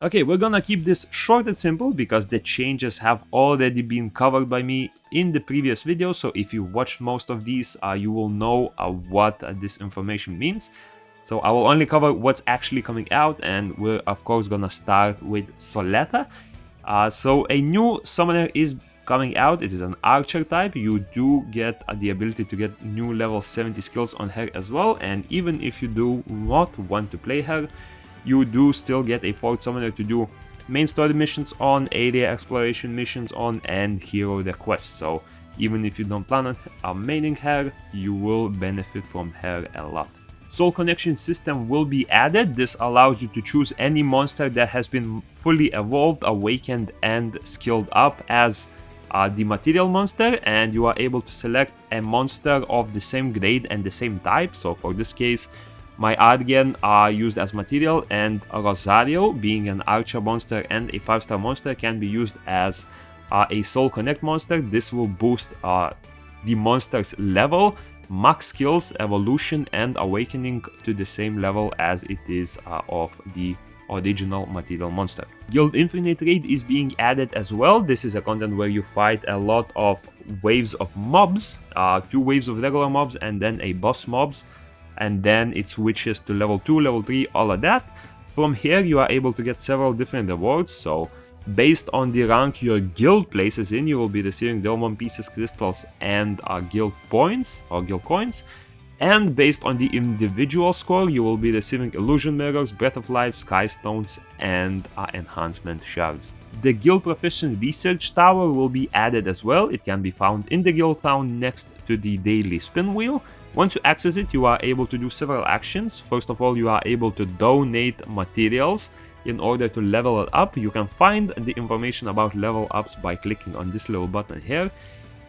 Okay, we're gonna keep this short and simple because the changes have already been covered by me in the previous video, so if you watched most of these, you will know what this information means. So I will only cover what's actually coming out, and we're of course gonna start with Soleta. So a new summoner is coming out. It is an archer type. You do get the ability to get new level 70 skills on her as well, and even if you do not want to play her, you do still get a 4th summoner to do main story missions on, area exploration missions on, and hero requests. So even if you don't plan on maining her, you will benefit from her a lot. Soul connection system will be added. This allows you to choose any monster that has been fully evolved, awakened, and skilled up as the material monster, and you are able to select a monster of the same grade and the same type. So for this case, my Argen are used as material, and Rosario, being an archer monster and a 5-star monster, can be used as a soul connect monster. This will boost the monster's level, max skills, evolution, and awakening to the same level as it is of the original material monster. Guild Infinite Raid is being added as well. This is a content where you fight a lot of waves of mobs, 2 waves of regular mobs and then a boss mobs, and then it switches to level 2, level 3, all of that. From here you are able to get several different rewards, so based on the rank your guild places in, you will be receiving Delmon pieces, crystals, and guild points or guild coins. And based on the individual score, you will be receiving illusion mirrors, breath of life, sky stones, and enhancement shards. The guild proficient research tower will be added as well. It can be found in the guild town next to the daily spin wheel. Once you access it, you are able to do several actions. First of all, you are able to donate materials in order to level it up. You can find the information about level ups by clicking on this little button here.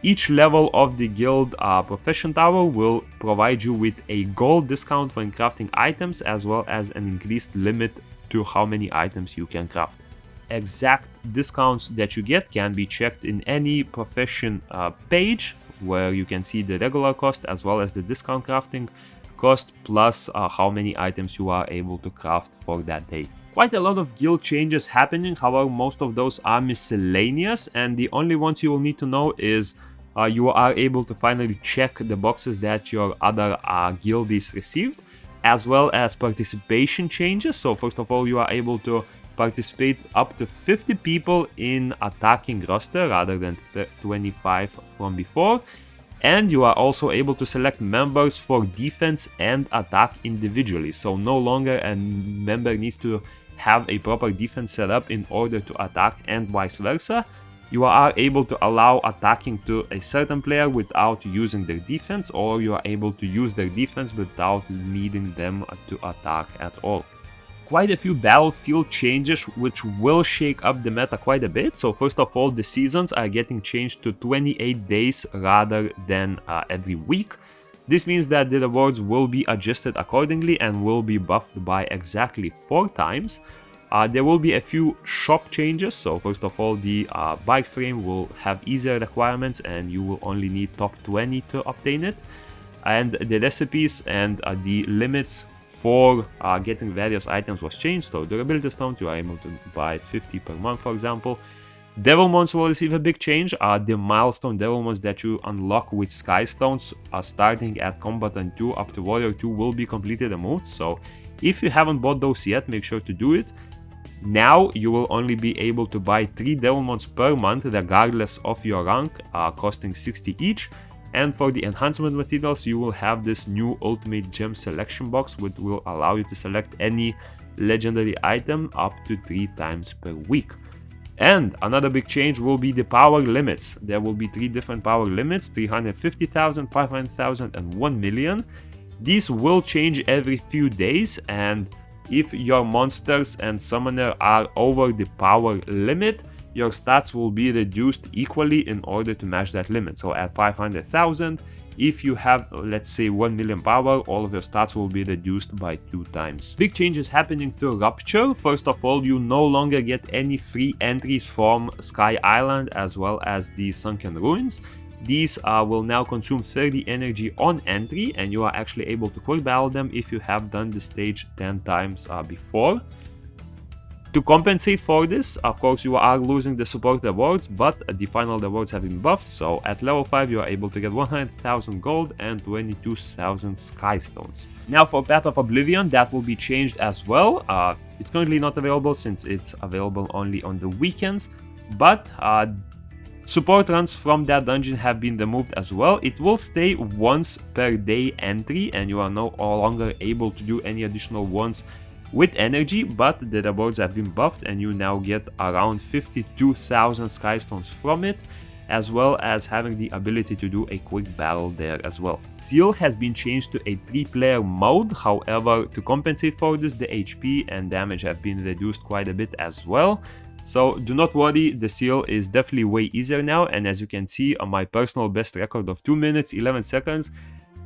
Each level of the guild profession tower will provide you with a gold discount when crafting items, as well as an increased limit to how many items you can craft. Exact discounts that you get can be checked in any profession page, where you can see the regular cost as well as the discount crafting cost, plus how many items you are able to craft for that day. Quite a lot of guild changes happening, however most of those are miscellaneous, and the only ones you will need to know is you are able to finally check the boxes that your other guildies received, as well as participation changes. So first of all, you are able to participate up to 50 people in attacking roster rather than 25 from before, and you are also able to select members for defense and attack individually. So no longer a member needs to have a proper defense set up in order to attack, and vice versa. You are able to allow attacking to a certain player without using their defense, or you are able to use their defense without needing them to attack at all. Quite a few battlefield changes which will shake up the meta quite a bit. So first of all, the seasons are getting changed to 28 days rather than every week. This means that the rewards will be adjusted accordingly and will be buffed by exactly 4 times. There will be a few shop changes. So first of all, the bike frame will have easier requirements and you will only need top 20 to obtain it. And the recipes and the limits for getting various items was changed. So durability stone, you are able to buy 50 per month, for example. Devilmons will receive a big change. The milestone Devilmons that you unlock with Sky Stones starting at Combatant 2 up to Warrior 2 will be completely removed. So if you haven't bought those yet, make sure to do it. Now you will only be able to buy 3 Devilmons per month regardless of your rank, costing 60 each. And for the enhancement materials, you will have this new ultimate gem selection box, which will allow you to select any legendary item up to 3 times per week. And another big change will be the power limits. There will be 3 different power limits: 350,000, 500,000 and 1 million. These will change every few days, and if your monsters and summoner are over the power limit, your stats will be reduced equally in order to match that limit. So at 500,000, if you have, let's say, 1 million power, all of your stats will be reduced by 2 times. Big changes happening to Rapture. First of all, you no longer get any free entries from Sky Island as well as the Sunken Ruins. These will now consume 30 energy on entry, and you are actually able to quick battle them if you have done the stage 10 times before. To compensate for this, of course, you are losing the support rewards, but the final rewards have been buffed, so at level 5 you are able to get 100,000 gold and 22,000 sky stones. Now for Path of Oblivion, that will be changed as well. It's currently not available since it's available only on the weekends, but support runs from that dungeon have been removed as well. It will stay once per day entry, and you are no longer able to do any additional ones with energy, but the rewards have been buffed and you now get around 52,000 sky stones from it, as well as having the ability to do a quick battle there as well. Seal has been changed to a 3-player mode. However, to compensate for this, the HP and damage have been reduced quite a bit as well. So do not worry, the seal is definitely way easier now, and as you can see, my personal best record of 2 minutes 11 seconds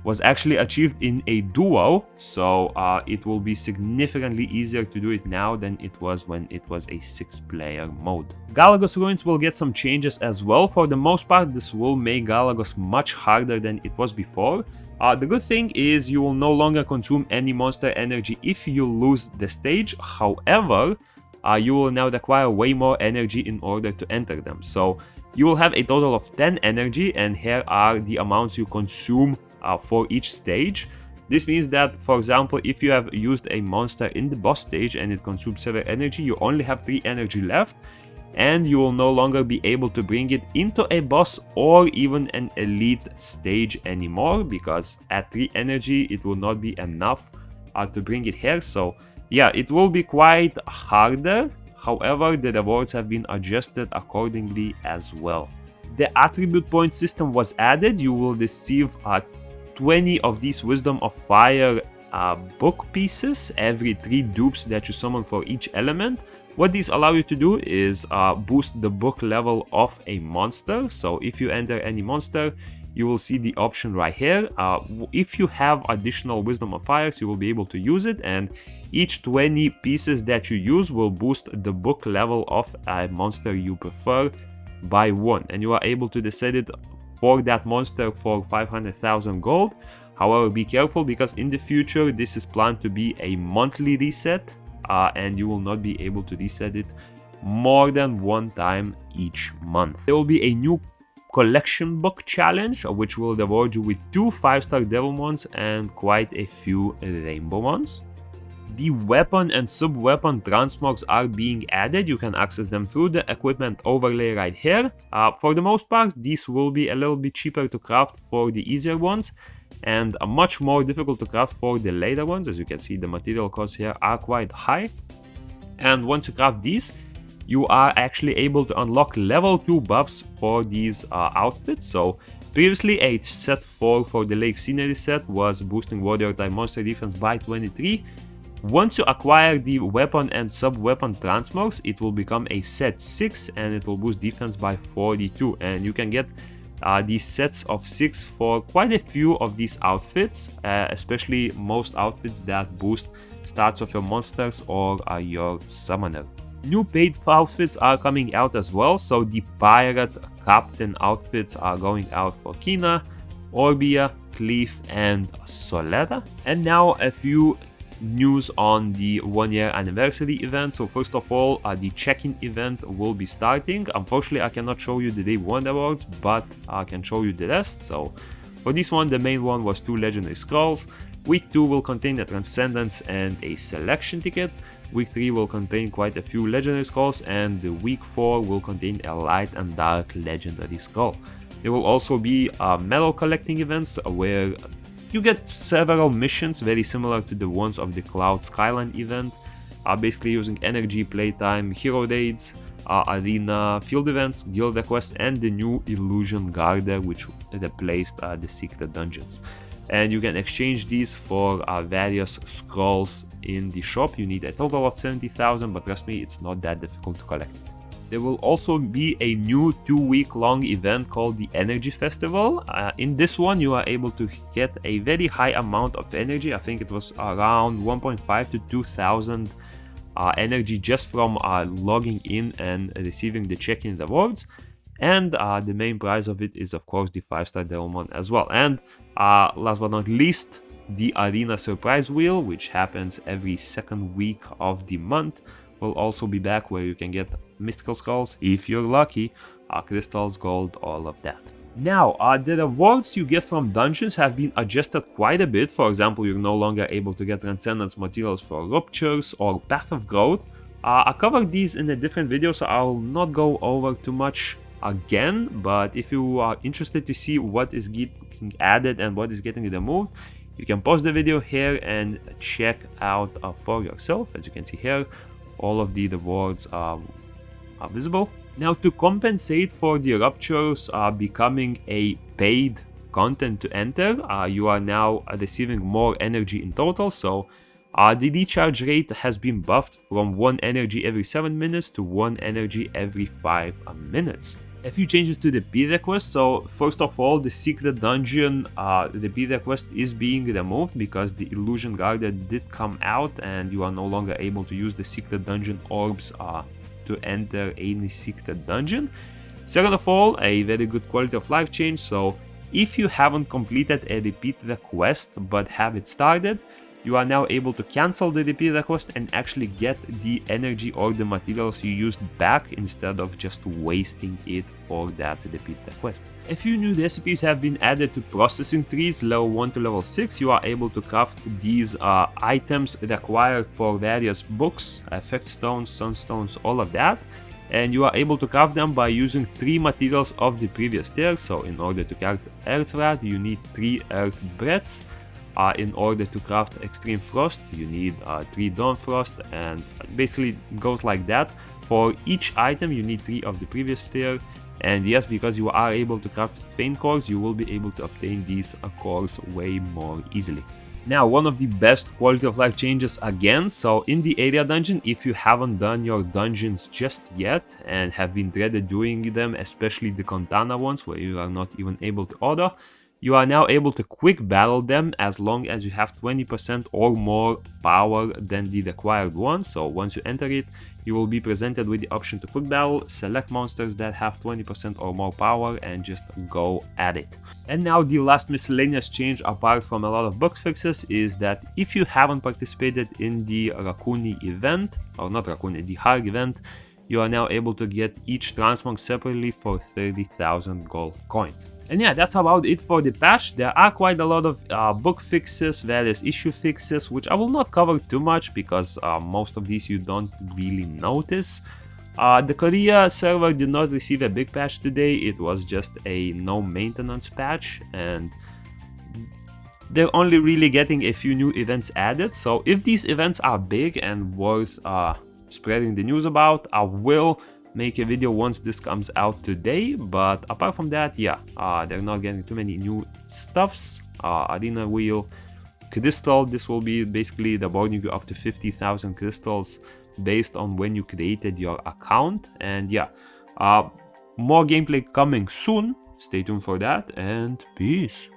was actually achieved in a duo, so it will be significantly easier to do it now than it was when it was a 6-player mode. Galagos Ruins will get some changes as well. For the most part, this will make Galagos much harder than it was before. The good thing is you will no longer consume any monster energy if you lose the stage. However, you will now require way more energy in order to enter them. So you will have a total of 10 energy, and here are the amounts you consume for each stage. This means that, for example, if you have used a monster in the boss stage and it consumes 7 energy, you only have 3 energy left, and you will no longer be able to bring it into a boss or even an elite stage anymore, because at 3 energy it will not be enough to bring it here. So yeah, it will be quite harder. However, the rewards have been adjusted accordingly as well. The attribute point system was added. You will receive 20 of these Wisdom of Fire book pieces every 3 dupes that you summon for each element. What these allow you to do is boost the book level of a monster. So if you enter any monster, you will see the option right here. If you have additional Wisdom of Fires, you will be able to use it, and each 20 pieces that you use will boost the book level of a monster you prefer by 1, and you are able to decide it for that monster for 500,000 gold. However, be careful, because in the future this is planned to be a monthly reset, and you will not be able to reset it more than 1 time each month. There will be a new collection book challenge, which will reward you with 2 5-star Devilmons and quite a few Rainbow ones. The weapon and sub-weapon transmogs are being added. You can access them through the equipment overlay right here. For the most part, these will be a little bit cheaper to craft for the easier ones, and much more difficult to craft for the later ones. As you can see, the material costs here are quite high. And once you craft these, you are actually able to unlock level 2 buffs for these outfits. So previously, a set 4 for the Lake Scenery set was boosting warrior type monster defense by 23. Once you acquire the weapon and sub-weapon transmogs, it will become a set 6 and it will boost defense by 42. And you can get these sets of 6 for quite a few of these outfits, especially most outfits that boost stats of your monsters or your summoner. New paid outfits are coming out as well, so the pirate captain outfits are going out for Kina, Orbia, Cleef and Soleta. And now a few news on the 1-year anniversary event. So first of all, the check-in event will be starting. Unfortunately, I cannot show you the day 1 awards, but I can show you the rest. So for this one, the main one was 2 legendary scrolls. Week 2 will contain a transcendence and a selection ticket. Week 3 will contain quite a few legendary scrolls, and the week 4 will contain a light and dark legendary scroll. There will also be medal collecting events where you get several missions very similar to the ones of the Cloud Skyline event, basically using energy, playtime, hero raids, arena, field events, guild requests, and the new Illusion Guarder, which replaced the secret dungeons. And you can exchange these for various scrolls in the shop. You need a total of 70,000, but trust me, it's not that difficult to collect. There will also be a new 2-week-long event called the Energy Festival. In this one, you are able to get a very high amount of energy. I think it was around 1.5 to 2,000 energy just from logging in and receiving the check-in rewards. And the main prize of it is, of course, the 5-star Devilmon as well. And last but not least, the Arena Surprise Wheel, which happens every 2nd week of the month, will also be back, where you can get mystical skulls if you're lucky, crystals, gold, all of that. Now, the rewards you get from dungeons have been adjusted quite a bit. For example, you're no longer able to get transcendence materials for ruptures or path of growth. I covered these in a different video, so I'll not go over too much again, but if you are interested to see what is getting added and what is getting removed, you can pause the video here and check out for yourself. As you can see here, all of the rewards are visible. Now, to compensate for the ruptures becoming a paid content to enter, you are now receiving more energy in total. So the recharge rate has been buffed from 1 energy every 7 minutes to 1 energy every 5 minutes. A few changes to the prerequest. So first of all, the secret dungeon, the prerequest is being removed because the illusion guarded did come out and you are no longer able to use the secret dungeon orbs to enter any secret dungeon. Second of all, a very good quality of life change. So if you haven't completed a repeat request but have it started, you are now able to cancel the repeat request and actually get the energy or the materials you used back instead of just wasting it for that repeat request. A few new recipes have been added to processing trees level 1 to level 6. You are able to craft these items required for various books, effect stones, sunstones, all of that. And you are able to craft them by using 3 materials of the previous tier. So in order to craft Earthrat, you need 3 Earth Breaths. In order to craft Extreme Frost, you need 3 Dawn Frost, and basically it goes like that. For each item, you need 3 of the previous tier. And yes, because you are able to craft Faint cores, you will be able to obtain these cores way more easily. Now, one of the best quality of life changes again. So in the area dungeon, if you haven't done your dungeons just yet and have been dreaded doing them, especially the Contana ones where you are not even able to order, you are now able to quick battle them as long as you have 20% or more power than the required one. So once you enter it, you will be presented with the option to quick battle, select monsters that have 20% or more power and just go at it. And now the last miscellaneous change, apart from a lot of bug fixes, is that if you haven't participated in the Rakuni event, or not Rakuni, the Harg event, you are now able to get each transmog separately for 30,000 gold coins. And yeah, that's about it for the patch. There are quite a lot of bug fixes, various issue fixes, which I will not cover too much because most of these you don't really notice. The Korea server did not receive a big patch today. It was just a no maintenance patch, and they're only really getting a few new events added. So if these events are big and worth spreading the news about, I will make a video once this comes out today. But apart from that, yeah, they're not getting too many new stuffs. Arena wheel, crystal, this will be basically rewarding you up to 50,000 crystals based on when you created your account. And yeah, more gameplay coming soon, stay tuned for that, and peace.